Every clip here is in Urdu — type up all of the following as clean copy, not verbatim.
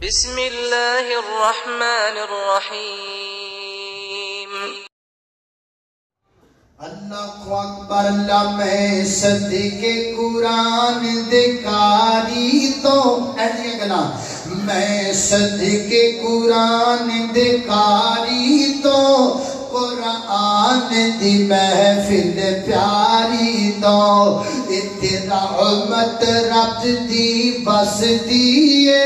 بسم اللہ الرحمن الرحیم اللہ کو اکبر اللہ میں صدقے قرآن دکاری تو ایسی گنا میں صدقے قرآن دکاری تو قرآن دی محفل پیاری تو رحمت رب دی بس دیئے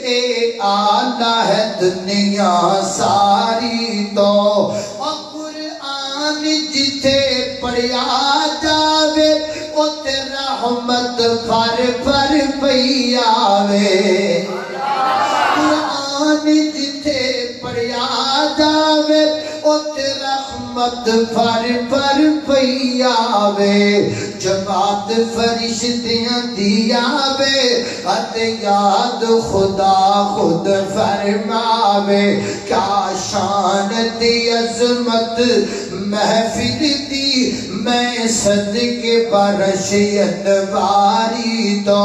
اے آلہ ہے دنیا ساری تو قرآن جتھے پڑھیا جاوے اتے رحمت پر پئی آوے قرآن جتھے پڑھیا جاوے اتے رحمت پر پئی آوے جماعت فرشتیاں دیاوے اتے یاد خدا خود فرماوے کیا شان دی عظمت محفل دی میں صدقے برشیت باری تو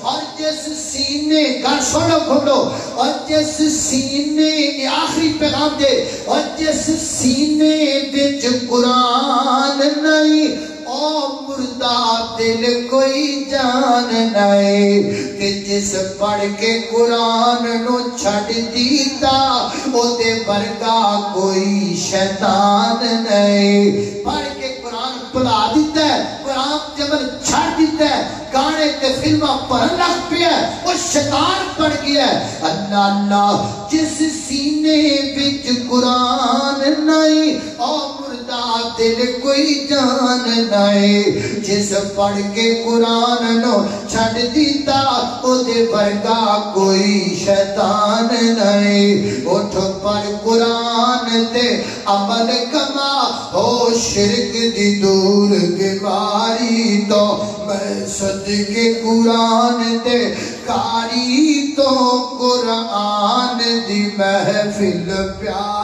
اور جس سینے کا سنو کھولو اور جس سینے آخری پیغام دے اور جس سینے بچ قرآن نہیں او مردہ دل کوئی جان نہیں کہ جس پڑھ کے قرآن نو چھڑ دیتا او دے برگا کوئی شیطان نہیں پڑھ کے قرآن پڑھا دیتا ہے قرآن جبل چھڑ دیتا ہے گانے تے فلمہ پڑھن لگ پیا ہے وہ شیطان پڑھ گیا ہے اللہ اللہ جس سینے بچ قرآن نہیں او مردہ دل کوئی جان نہیں جس پڑھ کے قرآن نو چھڑ دیتا او دے برگا کوئی شیطان نہیں اٹھ پڑھ قرآن تے عمل کما ہو شرک دی دور گواری تو میں صدقے قرآن تے کاری تو قرآن دی محفل پیار